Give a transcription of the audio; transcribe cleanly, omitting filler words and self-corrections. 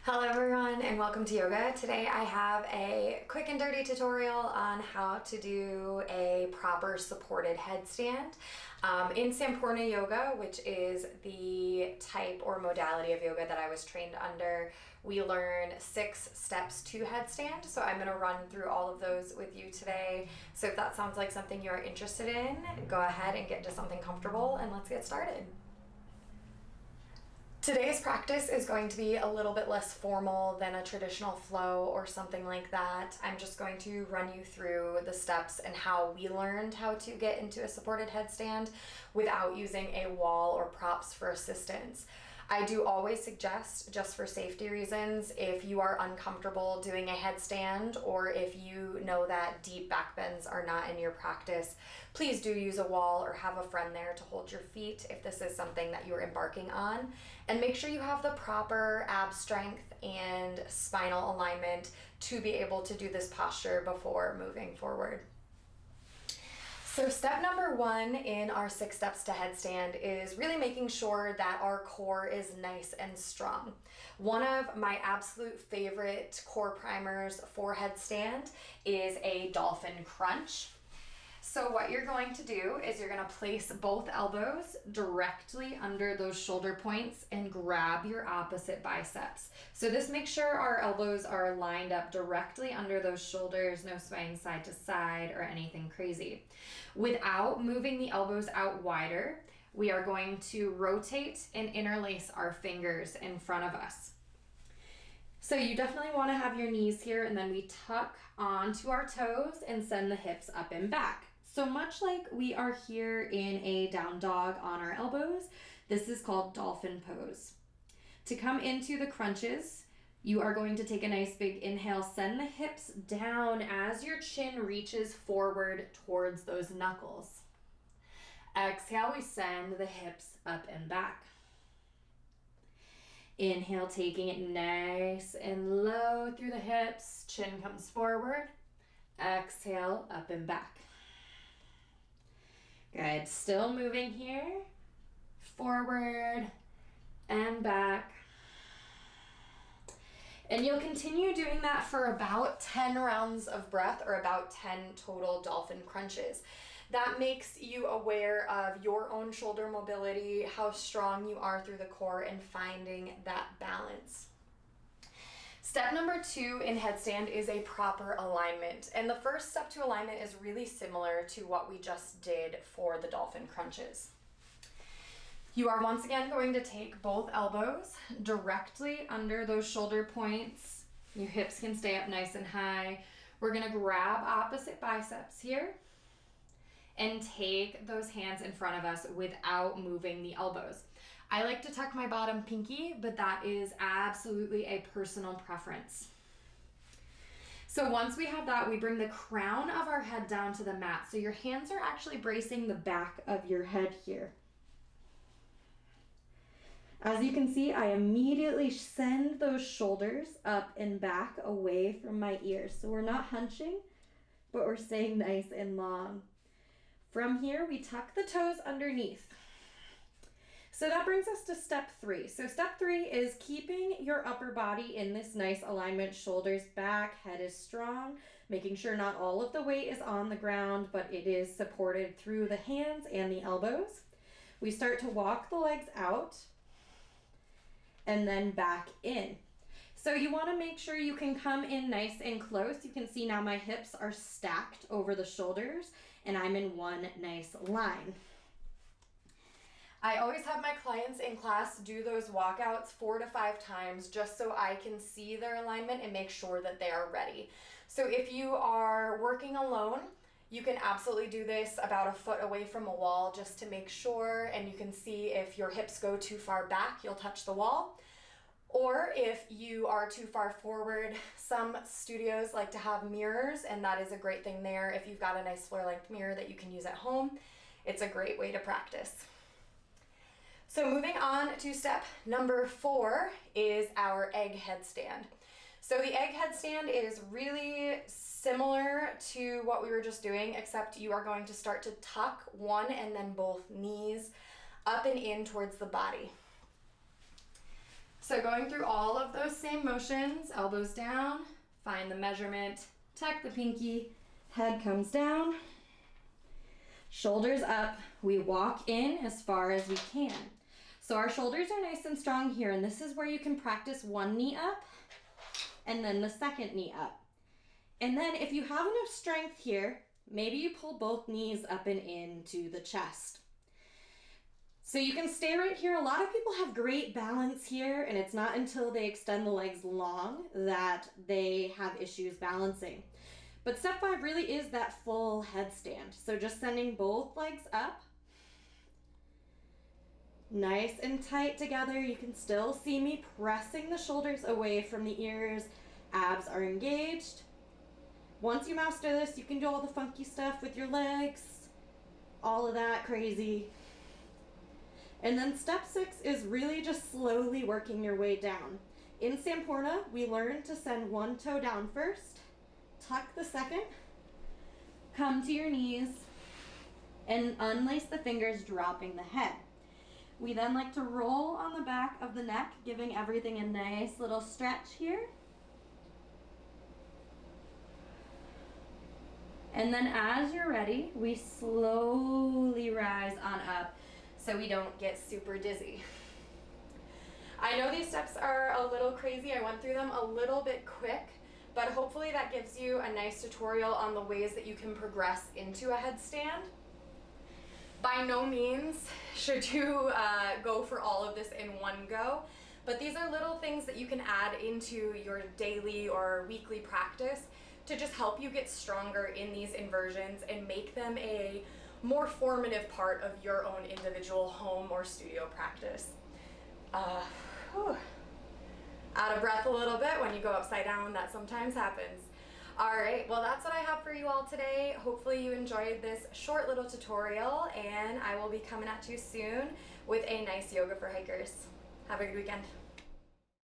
Hello everyone and welcome to yoga. Today I have a quick and dirty tutorial on how to do a proper supported headstand. In Sampurna Yoga, which is the type or modality of yoga that I was trained under, we learn 6 steps to headstand. So I'm going to run through all of those with you today. So if that sounds like something you're interested in, go ahead and get into something comfortable and let's get started. Today's practice is going to be a little bit less formal than a traditional flow or something like that. I'm just going to run you through the steps and how we learned how to get into a supported headstand without using a wall or props for assistance. I do always suggest, just for safety reasons, if you are uncomfortable doing a headstand or if you know that deep back bends are not in your practice, please do use a wall or have a friend there to hold your feet if this is something that you're embarking on. And make sure you have the proper ab strength and spinal alignment to be able to do this posture before moving forward. So step number 1 in our 6 steps to headstand is really making sure that our core is nice and strong. One of my absolute favorite core primers for headstand is a dolphin crunch. So what you're going to do is you're going to place both elbows directly under those shoulder points and grab your opposite biceps. So this makes sure our elbows are lined up directly under those shoulders, no swaying side to side or anything crazy. Without moving the elbows out wider, we are going to rotate and interlace our fingers in front of us. So you definitely want to have your knees here, and then we tuck onto our toes and send the hips up and back. So much like we are here in a down dog on our elbows, this is called dolphin pose. To come into the crunches, you are going to take a nice big inhale, send the hips down as your chin reaches forward towards those knuckles. Exhale, we send the hips up and back. Inhale, taking it nice and low through the hips, chin comes forward. Exhale, up and back. Good, still moving here, forward and back. And you'll continue doing that for about 10 rounds of breath or about 10 total dolphin crunches. That makes you aware of your own shoulder mobility, how strong you are through the core, and finding that balance. Step number 2 in headstand is a proper alignment. And the first step to alignment is really similar to what we just did for the dolphin crunches. You are once again going to take both elbows directly under those shoulder points. Your hips can stay up nice and high. We're going to grab opposite biceps here and take those hands in front of us without moving the elbows. I like to tuck my bottom pinky, but that is absolutely a personal preference. So once we have that, we bring the crown of our head down to the mat. So your hands are actually bracing the back of your head here. As you can see, I immediately send those shoulders up and back away from my ears. So we're not hunching, but we're staying nice and long. From here, we tuck the toes underneath. So that brings us to step 3. So step 3 is keeping your upper body in this nice alignment, shoulders back, head is strong, making sure not all of the weight is on the ground, but it is supported through the hands and the elbows. We start to walk the legs out and then back in. So you want to make sure you can come in nice and close. You can see now my hips are stacked over the shoulders and I'm in one nice line. I always have my clients in class do those walkouts 4 to 5 times just so I can see their alignment and make sure that they are ready. So if you are working alone, you can absolutely do this about a foot away from a wall just to make sure, and you can see if your hips go too far back, you'll touch the wall. Or if you are too far forward, some studios like to have mirrors, and that is a great thing there. If you've got a nice floor-length mirror that you can use at home, it's a great way to practice. So moving on to step number 4 is our egg headstand. So the egg headstand is really similar to what we were just doing, except you are going to start to tuck one and then both knees up and in towards the body. So going through all of those same motions, elbows down, find the measurement, tuck the pinky, head comes down, shoulders up. We walk in as far as we can. So our shoulders are nice and strong here, and this is where you can practice one knee up and then the second knee up. And then if you have enough strength here, maybe you pull both knees up and into the chest. So you can stay right here. A lot of people have great balance here, and it's not until they extend the legs long that they have issues balancing. But step 5 really is that full headstand. So just sending both legs up, nice and tight together. You can still see me pressing the shoulders away from the ears. Abs are engaged. Once you master this, you can do all the funky stuff with your legs, all of that crazy. And then step 6 is really just slowly working your way down. In Samporna, we learn to send one toe down first, tuck the second, come to your knees, and unlace the fingers, dropping the head. We then like to roll on the back of the neck, giving everything a nice little stretch here. And then as you're ready, we slowly rise on up so we don't get super dizzy. I know these steps are a little crazy. I went through them a little bit quick, but hopefully that gives you a nice tutorial on the ways that you can progress into a headstand. By no means should you go for all of this in one go, but these are little things that you can add into your daily or weekly practice to just help you get stronger in these inversions and make them a more formative part of your own individual home or studio practice. Out of breath a little bit when you go upside down, that sometimes happens. All right, well that's what I have for you all today. Hopefully you enjoyed this short little tutorial, and I will be coming at you soon with a nice yoga for hikers. Have a good weekend.